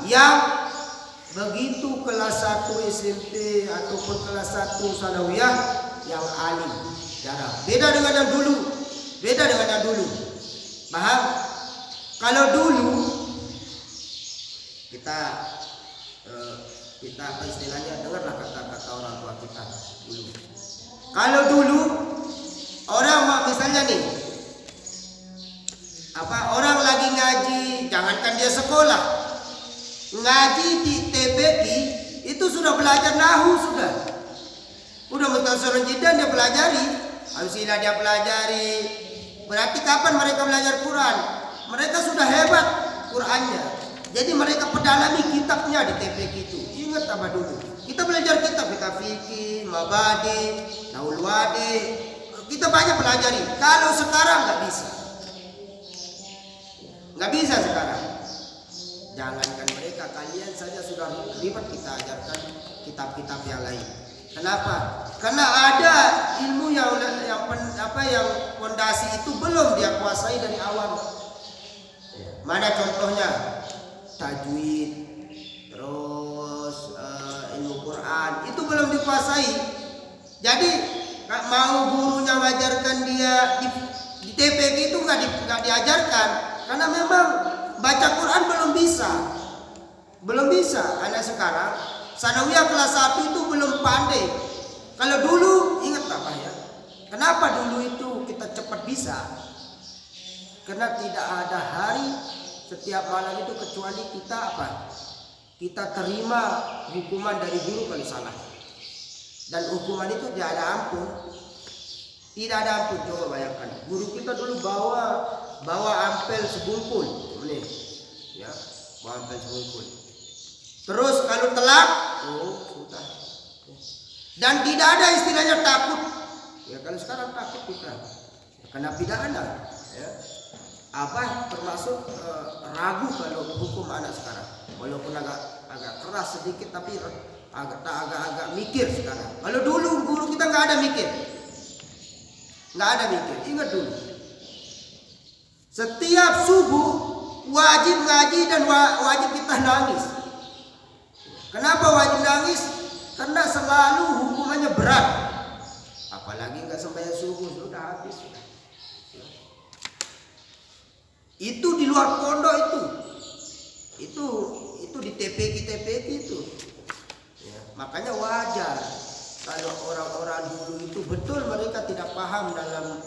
yang begitu kelas 1 SMP ataupun kelas 1 sanawiyah yang alim. Jarang. Beda dengan yang dulu. Paham? Kalau dulu kita apa istilahnya, dengarlah kata-kata orang tua kita dulu. Kalau dulu orang misalnya nih, orang lagi ngaji, jangankan dia sekolah, ngaji di TPQ itu sudah belajar nahu, udah mutasarrif jidan dia pelajari, amsilah dia pelajari. Berarti kapan mereka belajar Quran? Mereka sudah hebat Qurannya. Jadi mereka pedalami kitabnya di TPQ itu. Ingat apa dulu? Kita belajar kitab fikih, mabadi, naul wadi. Kita banyak pelajari. Kalau sekarang nggak bisa sekarang. Jangankan mereka, kalian saja sudah ribet kita ajarkan kitab-kitab yang lain. Kenapa? Karena ada ilmu yang fondasi itu belum dia kuasai dari awal. Mana contohnya? Tajwid, terus ilmu Quran itu belum dikuasai. Jadi mau gurunya mengajarkan dia di TPQ itu nggak diajarkan, karena memang baca Quran belum bisa. Anak sekarang sanawiyah kelas 1 itu belum pandai. Kalau dulu ingat apa ya? Kenapa dulu itu kita cepat bisa? Karena tidak ada hari setiap malam itu kecuali kita terima hukuman dari guru kalau salah. Dan hukuman itu tidak ada ampun. Coba bayangkan. Guru kita dulu bawa ampel sebungkul. Ya, bawa ampel sebungkul. Terus kalau telat, sudah. Dan tidak ada istilahnya takut. Ya kalau sekarang takut kita. Kena pidana. Ya. Termasuk ragu kalau hukum anak sekarang, walaupun agak keras sedikit, tapi agak mikir sekarang. Kalau dulu guru kita nggak ada mikir. Ingat dulu, setiap subuh wajib ngaji dan wajib kita nangis. Kenapa wajib nangis? Karena selalu hukumannya berat. Apalagi nggak sembahyang subuh, sudah habis. Itu di luar pondok itu di TPQ itu. Ya, makanya wajar kalau orang-orang dulu itu betul mereka tidak paham dalam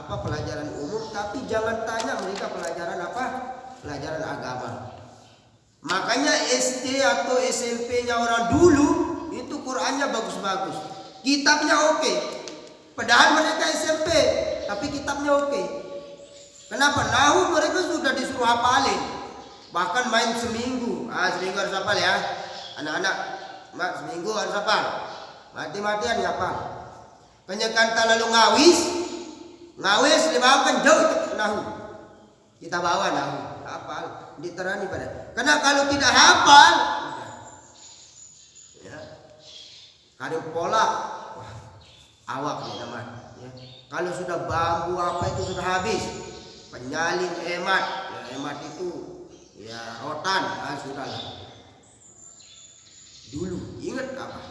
pelajaran umum, tapi jangan tanya mereka pelajaran agama. Makanya SD atau SMP-nya orang dulu itu Qur'annya bagus-bagus, kitabnya oke. Padahal mereka SMP tapi kitabnya oke. Kenapa? Nahu mereka sudah disuruh hafalin. Bahkan main seminggu. Seminggu harus hafal ya. Anak-anak, seminggu harus hafal. Mati-matian hafal. Penyekanta lalu ngawis dibawakan jauh itu nahu. Kita bawa nahu, hafal, diterani pada. Karena kalau tidak hafal, ya. Kadang pola, awak nih teman. Ya. Kalau sudah bambu itu sudah habis. Penyalin hemat itu ya rotan, sudahlah. Dulu ingat apa?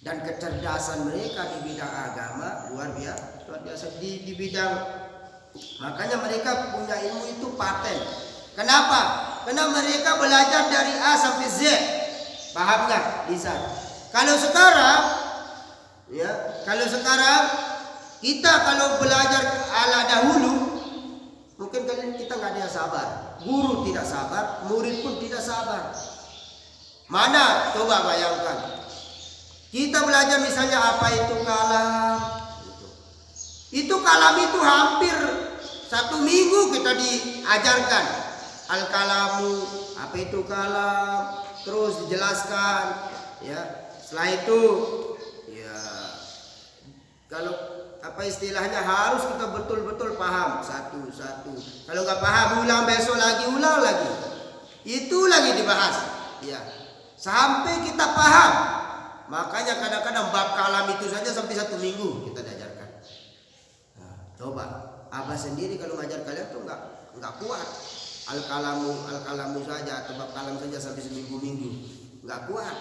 Dan kecerdasan mereka di bidang agama luar biasa di bidang, makanya mereka punya ilmu itu paten. Kenapa? Karena mereka belajar dari A sampai Z. Paham nggak? Bisa. Kalau sekarang kita kalau belajar ala dahulu, mungkin kita nggak ada yang sabar. Guru tidak sabar, murid pun tidak sabar. Mana? Coba bayangkan. Kita belajar misalnya apa itu kalam. Itu kalam itu hampir 1 minggu kita diajarkan. Al-kalamu, apa itu kalam. Terus dijelaskan. Ya. Setelah itu, ya kalau istilahnya harus kita betul-betul paham satu-satu. Kalau nggak paham ulang besok lagi, ulang lagi. Itu lagi dibahas. Ya. Sampai kita paham. Makanya kadang-kadang bab kalam itu saja sampai 1 minggu kita diajarkan. Nah, coba Abah sendiri kalau ngajar kalian tuh nggak kuat. al-kalamu saja atau bab kalam saja sampai seminggu-minggu, nggak kuat.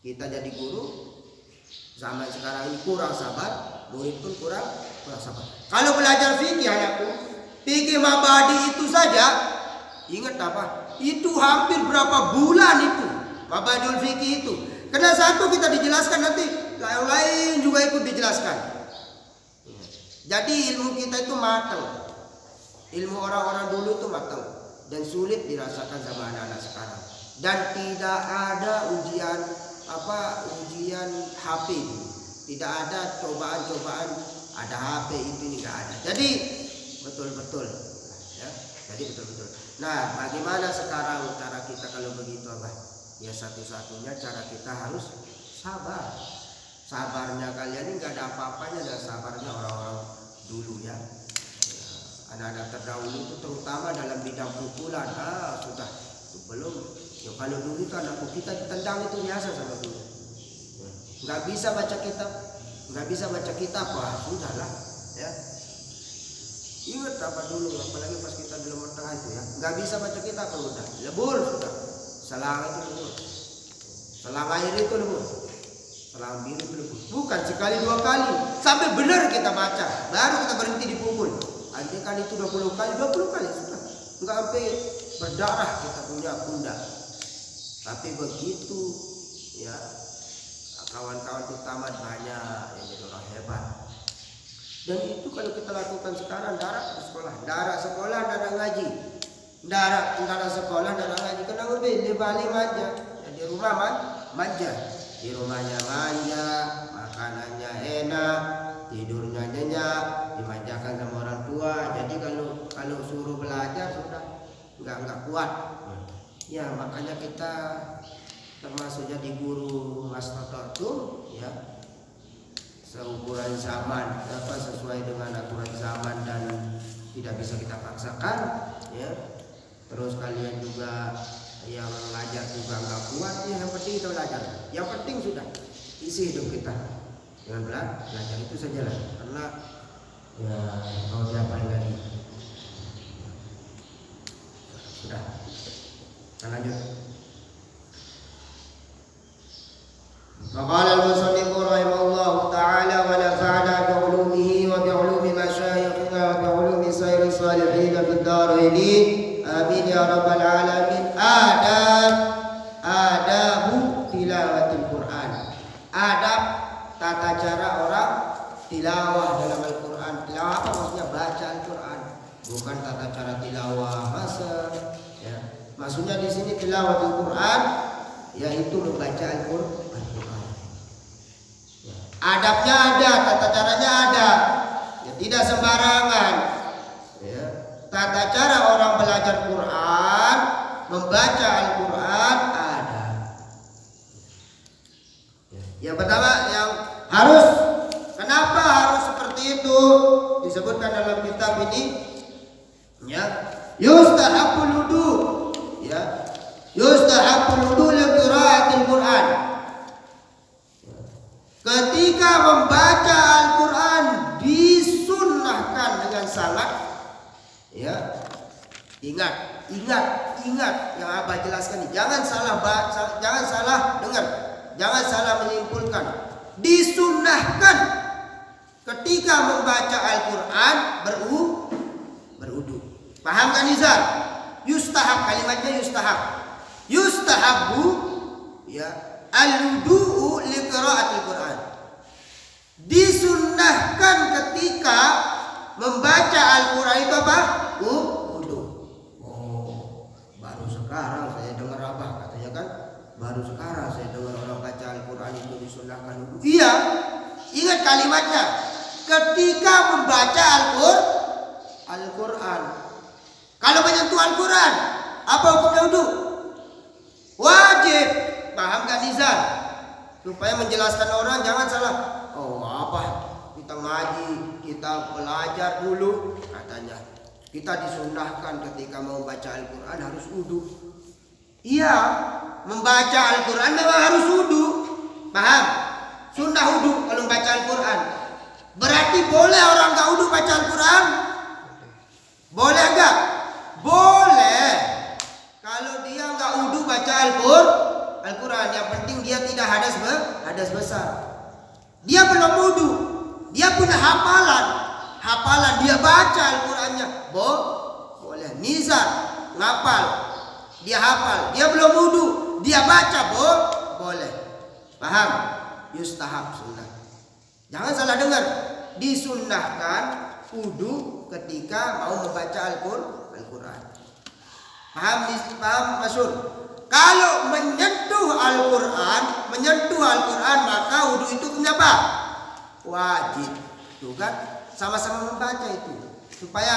Kita jadi guru zaman sekarang ini kurang sabar, murid pun kurang sabar. Kalau belajar fikih anakku, fikih mabadi itu saja, ingat apa? Itu hampir berapa bulan itu mabadiul fikih itu. Karena satu kita dijelaskan, nanti yang lain juga ikut dijelaskan. Jadi ilmu kita itu matang. Ilmu orang-orang dulu itu matang dan sulit dirasakan sama anak-anak sekarang. Dan tidak ada ujian HP itu. Tidak ada cobaan-cobaan ada HP ini nggak ada. Jadi betul-betul ya. Jadi betul-betul. Nah, bagaimana sekarang cara kita kalau begitu apa? Ya satu-satunya cara kita harus sabar. Sabarnya kalian ini nggak ada apa-apanya dan sabarnya orang-orang dulu ya. Anak-anak terdahulu itu terutama dalam bidang pukulan, sudah itu belum. Ya kalau dulu itu anakku kita ditendang itu biasa sama dulu. Nggak bisa baca kitab, wah sudahlah ya. Ingat apa dulu, apalagi pas kita di Lumur Tengah itu ya, nggak bisa baca kitab udah lebur sudah. Selang itu lebur, selang air itu lebur, selang biru itu lebur. Bukan sekali dua kali, sampai benar kita baca, baru kita berhenti dipukul. Andai kan itu 20 kali sudah. Enggak sampai berdarah kita punya pundak. Tapi begitu ya, kawan-kawan itu tamat banyak yang jadi orang hebat. Dan itu kalau kita lakukan sekarang, darah sekolah, darah ngaji. Darah sekolah, darah ngaji. Kenapa di Bali manja? Ya, di rumah manja. Di rumahnya manja, makanannya enak, tidurnya nyenyak, dimanjakan sama orang tua. Jadi kalau suruh belajar sudah nggak kuat. Ya makanya kita termasuk jadi guru mastata'tum ya, seukuran zaman, sesuai dengan aturan zaman dan tidak bisa kita paksakan ya. Terus kalian juga yang belajar juga nggak kuat ya, yang penting itu belajar. Yang penting sudah isi hidup kita dengan belajar itu saja lah, karena ya mau diapain lagi. Sudah, kita lanjut. Maqala al-musannif rahimahullahu ta'ala wa nafa'ana bi'ulumihi wa bi'ulumi masyayikhina wa bi'ulumi sayri salihin fid dharain. Amin ya rabbal alamin. Adabu tilawatil Quran. Adab tata cara orang tilawah dalam Al-Quran. Tilawah apa maksudnya? Baca Al-Quran, bukan tata cara tilawah masa ya. Maksudnya di sini tilawatul Quran yaitu membaca Al-Quran. Ya. Adabnya ada, tata caranya ada. Ya, tidak sembarangan. Ya. Tata cara orang belajar Quran, membaca Al-Quran ada. Yang pertama yang harus, kenapa harus seperti itu? Disebutkan dalam kitab ini ya, yustahabul wudu ya. Yustahabul wudu li qiraatil Quran. Ketika membaca Al-Quran disunnahkan dengan sangat ya. Ingat yang Abah jelaskan ini. Jangan salah dengar. Jangan salah menyimpulkan. Disunnahkan ketika membaca Al-Quran berudu. Paham kan Nizar? Yustahab, kalimatnya yustahab. Yustahabu ya al-wudu'u li qiraatil Quran. Disunnahkan ketika membaca Al-Quran itu apa? Wudu. Oh, baru sekarang saya dengar Abah katanya kan, baru sekarang saya dengar orang baca Al-Quran itu disunnahkan wudu. Iya, ingat kalimatnya. Ketika membaca Al-Quran. Kalau menyentuh Al-Quran, apa hukumnya wudu? Wajib. Paham gak Nizar? Supaya menjelaskan orang jangan salah. Oh apa? Kita ngaji, kita belajar dulu katanya. Kita disunnahkan ketika mau baca Al-Quran harus wudu. Iya, membaca Al-Quran memang harus wudu. Paham? Sunnah wudu kalau membaca Al-Quran. Berarti boleh orang gak wudu baca Al-Quran? Boleh gak? Boleh. Al-Quran. Yang penting dia tidak hadas besar. Dia belum wudu, dia punya hafalan, dia baca Al-Qurannya, boleh. Nizar, ngapal, dia hafal, dia belum wudu, dia baca, boleh. Paham? Yustahab, sunnah. Jangan salah dengar, disunnahkan wudu ketika mau membaca Al-Quran. Paham maksud? Kalau menyentuh Al-Quran maka wudu itu kenapa? Wajib. Tuh kan? Sama-sama membaca itu. Supaya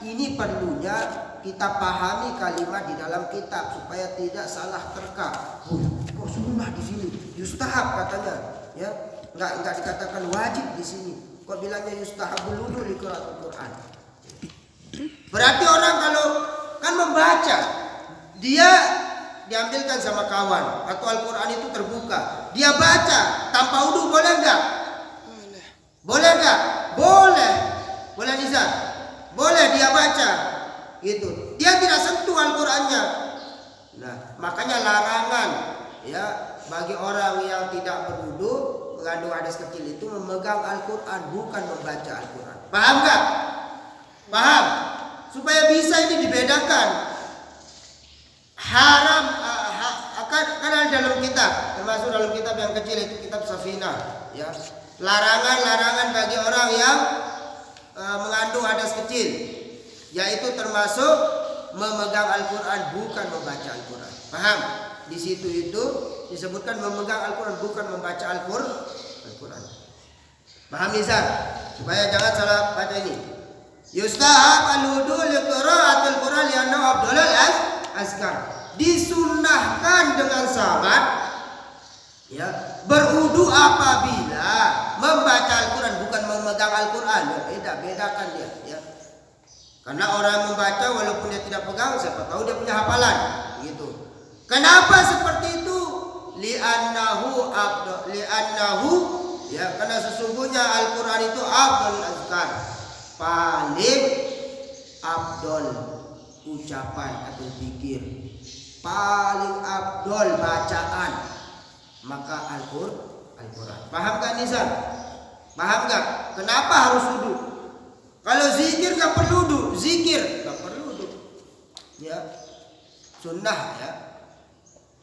ini perlunya kita pahami kalimat di dalam kitab supaya tidak salah terka. Kok sunnah di sini? Yustahab katanya, ya. Enggak dikatakan wajib di sini. Kok bilangnya yustahabul wudu li qiraatul Quran? Berarti orang kalau kan membaca, dia diambilkan sama kawan atau Al-Quran itu terbuka, dia baca tanpa wudu, boleh enggak? Boleh enggak? Boleh Nizar? Boleh dia baca gitu. Dia tidak sentuh Al-Qurannya. Nah, makanya larangan ya bagi orang yang tidak berwudu mengandung hadas kecil itu memegang Al-Quran, bukan membaca Al-Quran. Paham enggak? Paham? Supaya bisa ini dibedakan. Haram akan ada dalam kitab, termasuk dalam kitab yang kecil itu kitab Safinah, ya. Larangan bagi orang yang mengandung hadas kecil, yaitu termasuk memegang Al-Quran, bukan membaca Al-Quran. Paham? Di situ itu disebutkan memegang Al-Quran, bukan membaca Al-Quran. Paham Nizar? Supaya jangan salah baca ini. Yustahab al-wudu li qiraatil Quran li'annahu afdalul azkar. Disunnahkan dengan syarat ya berwudu apabila membaca Al-Quran, bukan memegang Al-Quran. Ya, bedakan dia ya. Karena orang membaca walaupun dia tidak pegang, siapa tahu dia punya hafalan gitu. Kenapa seperti itu? Li'annahu ya, karena sesungguhnya Al-Quran itu afdalul azkar, paling afdol ucapan atau zikir, paling afdol bacaan, maka Al-Quran. Paham gak Nizar? Paham gak? Kenapa harus wudu? Kalau zikir gak perlu wudu, zikir gak perlu wudu. Ya, sunnah ya.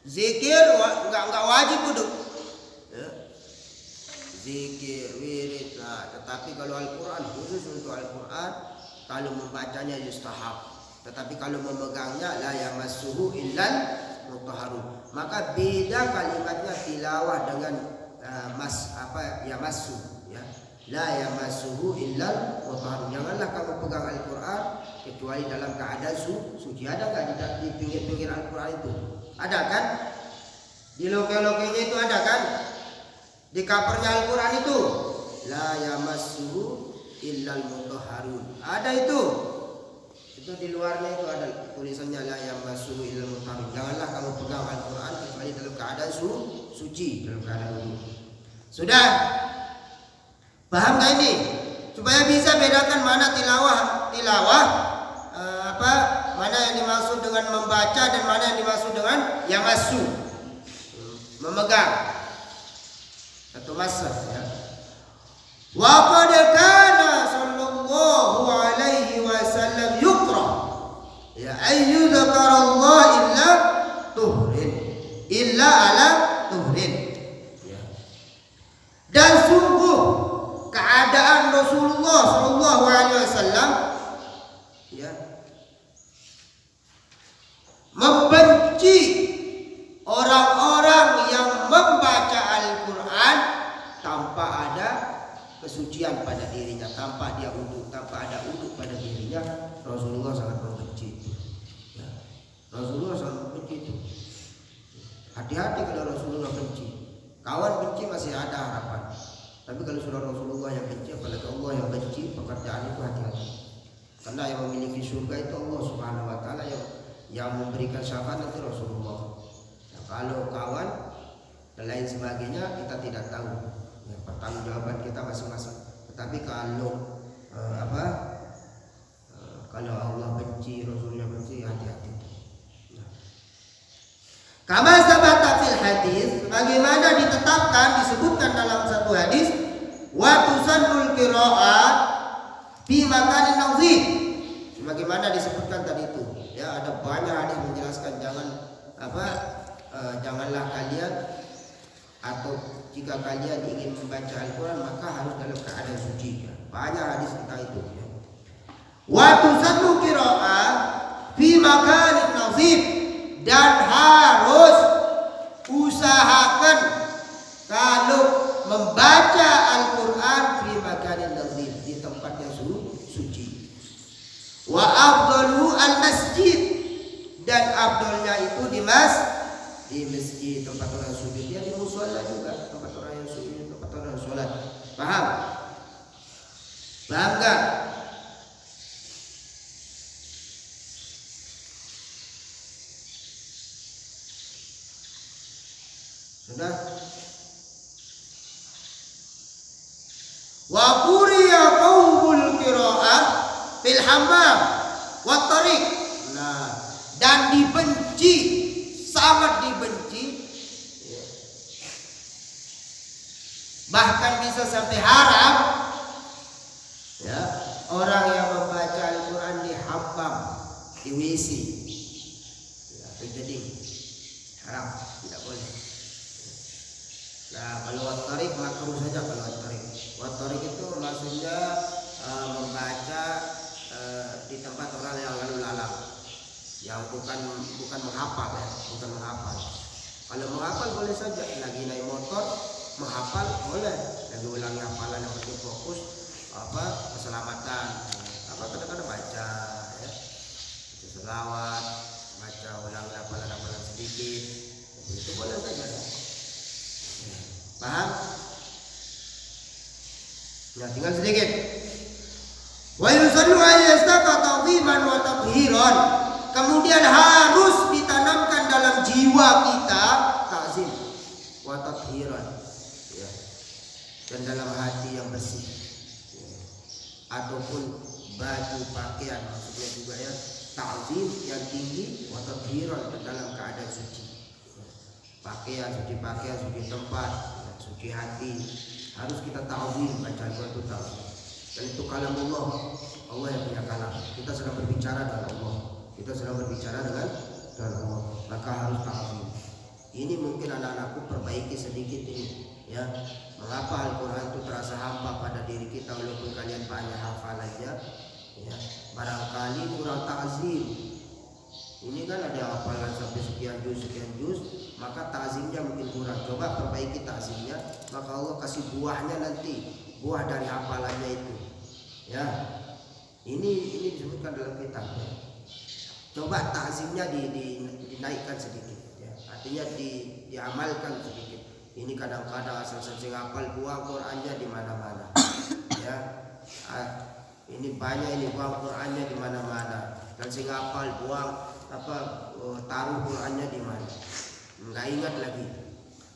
Zikir gak wajib wudu. Ya. Zikir, wirid, nah, tetapi kalau Al-Quran, khusus untuk Al-Quran, kalau membacanya yustahab. Tetapi kalau memegangnya la yamassuhu illal mutahharun. Maka beda kalimatnya tilawah dengan yamassu ya. La yamassuhu illal mutahharun. Janganlah kamu pegang Al-Quran kecuali dalam keadaan suci. Ada enggak di pinggir-pinggir Al-Quran itu? Ada kan? Di loke-lokenya itu ada kan? Di covernya Al-Quran itu la yamassuhu illal mutahharun. Ada itu. Itu di luarnya itu ada tulisannya la yamassuhu illal mutahharun. Janganlah kamu pegang Al-Quran kecuali dalam keadaan suci, dalam keadaan wudu. Sudah? Paham gak ini? Supaya bisa bedakan mana tilawah mana yang dimaksud dengan membaca dan mana yang dimaksud dengan yamassu, memegang atau masah ya. Wa qad kana sallallahu alaihi wasallam yuqra ya ayyu dzakarallah illa ala tuhrin ya. Dan sungguh keadaan Rasulullah sallallahu alaihi wasallam ya membenci orang-orang yang membaca Al-Quran tanpa ada kesucian pada dirinya, tanpa dia wudu, tanpa ada wudu pada dirinya. Rasulullah sangat membenci itu. Ya. Rasulullah sangat membenci itu. Hati-hati kalau Rasulullah benci. Kawan benci masih ada harapan. Tapi kalau sudah Rasulullah yang benci, apalagi Allah yang benci, pekerjaan itu hati-hati. Karena yang memiliki surga itu Allah Subhanahu wa taala, yang memberikan syafaat itu Rasulullah. Nah, kalau kawan dan lain sebagainya kita tidak tahu. Ya, pertanggungjawaban kita masing-masing. Tetapi kalau kalau Allah benci, Rasulnya benci, hati-hati. Kama hadis bagaimana ditetapkan disebutkan dalam satu hadis wa tusannul qira'at fi makanin nazif sebagaimana disebutkan tadi itu ya ada banyak hadis menjelaskan janganlah kalian atau jika kalian ingin membaca Al-Quran maka harus dalam keadaan suci ya. Banyak hadis tentang itu ya. Wa tusannu qira'ah fi makanin nazif dan harus usahakan kalau membaca Al-Quran fi makanin nazif di tempat yang suci. Wa afdalu al-masjid dan afdalnya itu di masjid tempat orang sujud dia di mushola juga tempat orang yang sujud tempat orang sholat. Paham enggak? Sudah. Wa quriya qaumul qira'ah fil hammam wa tariq. Nah, dan dibenci, sangat dibenci. Bahkan bisa sampai haram ya, orang yang membaca Al-Quran di hammam, di WC. Ya, jadi haram, tidak boleh. Nah, kalau wat-tariq makruh saja kalau wat-tariq. Wat-tariq itu maksudnya membaca di tempat orang yang lalu lalang. Yang bukan menghafal ya, bukan menghafal. Kalau menghafal boleh saja, lagi naik motor menghafal boleh, lagi ulangi hafalan yang penting fokus keselamatan. Kadang-kadang baca ya. Baca selawat, baca ulangi hafalan sedikit. Itu boleh saja ya. Paham? Ya, tinggal sedikit. Wa yusallu ayyastaqa ta'ziman wa tathiran. Kemudian harus ditanamkan dalam jiwa kita takzim wa tathiran. Ya. Dan dalam hati yang bersih. Ya. Ataupun baju pakaian maksudnya juga ya, takzim yang tinggi wa tathiran dalam keadaan suci. Pakaian, suci tempat, suci hati, harus kita ta'zim baca Al-Quran itu ta'zim. Dan itu kalam Allah yang punya kalam. Kita sedang berbicara dengan Allah. Kita sedang berbicara dengan Allah. Maka harus ta'zim. Ini mungkin anak-anakku perbaiki sedikit ini ya. Mengapa Al-Quran itu terasa hampa pada diri kita walaupun kalian banyak hafalannya ya. Barangkali kurang ta'zim. Ini kan ada hafalan sampai sekian juz, maka ta'zimnya mungkin kurang. Coba perbaiki ta'zimnya, maka Allah kasih buahnya nanti, buah dari hafalannya itu. Ya, ini disebutkan dalam kitab. Ya. Coba ta'zimnya dinaikkan sedikit. Ya. Artinya diamalkan sedikit. Ini kadang-kadang asal-asal hafal buah Qurannya di mana-mana. Ya, ini banyak ini buah Qurannya di mana-mana. Dan sing hafal buang taruh Qurannya di mana, nggak ingat lagi.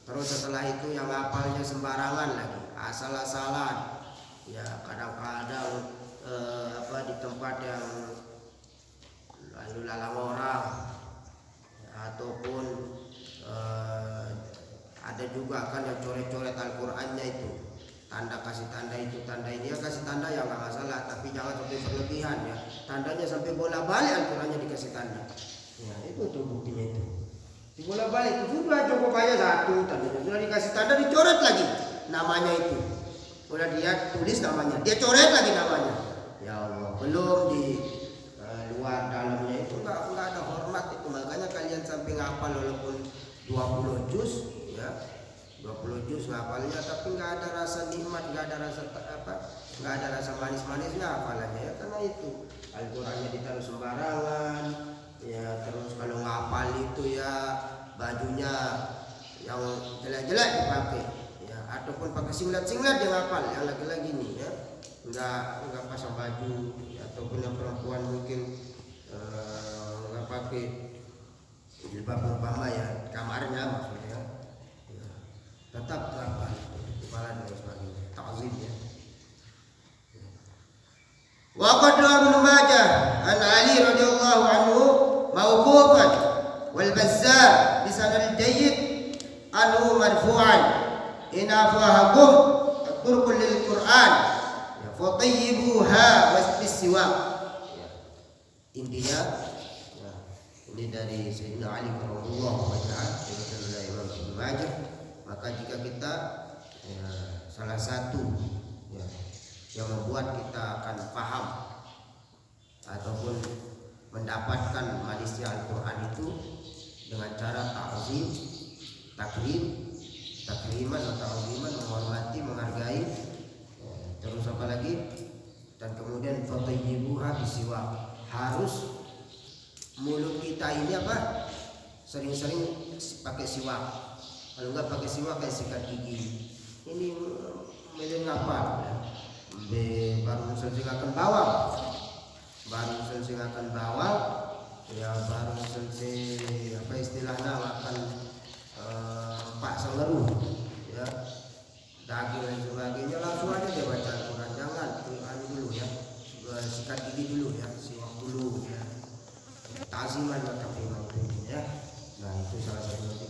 Terus setelah itu yang hafalnya sembarangan lagi, asal-asalan. Ya kadang-kadang di tempat yang lalu lalang orang, ataupun ada juga kan yang coret-coret Al-Qurannya itu. Tanda kasih tanda itu, tanda ini ya kasih tanda yang nggak masalah, tapi jangan sampai berlebihan ya. Tandanya sampai bola-balik Al-Qurannya dikasih tanda. Ya itu tuh buktinya itu. Di bola-balik itu sudah cukup aja satu tandanya, sudah dikasih tanda dicoret lagi namanya itu. Udah dia tulis namanya, dia coret lagi namanya. Ya Allah, belum di luar dalamnya itu nggak ada hormat itu. Makanya kalian sampai ngapal walaupun 20 juz ya. 20 juz ngapalnya tapi nggak ada rasa nikmat, nggak ada rasa manis-manisnya hafalannya ya, karena itu Al-Qurannya ditaruh sembarangan ya. Terus kalau ngapal itu ya bajunya yang jelek-jelek dipakai ya, ataupun pakai singlet dia ngapal yang laki-laki ini ya, nggak pasang baju ya, ataupun yang perempuan mungkin nggak pakai jilbab umpama ya, kamarnya maksudnya tetap terapkan kepala dan sebagainya, ta'zim ya. Wa qad Ibnu Majah an Ali radhiyallahu anhu mauqufan wal Bazzar bi sanad jayyid marfu'an in afahakum turkul lil Quran ya fatayyibuha wasbisiwak. Ya. Intinya ya, ini dari Sayyidina Ali radhiyallahu anhu diriwayatkan oleh Imam Ibnu Majah. Maka jika kita ya, salah satu ya, yang membuat kita akan paham ataupun mendapatkan manisnya Al-Quran itu dengan cara ta'zim, takriman atau ta'ziman, menghormati, menghargai, terus apa lagi, dan kemudian fatayyibuha bisiwak, harus mulut kita ini apa, sering-sering pakai siwak. Kalau enggak pakai siwak kayak sikat gigi. Ini milih apa ya? Baru selesai bawang, ya baru selesai apa istilahnya makan pak sengeru ya, daging dan sebagainya, langsung aja dia baca Al-Quran. Jangan dulu ya, sikat gigi dulu ya, siwak dulu ya, taziman maka ya. Nah itu salah satu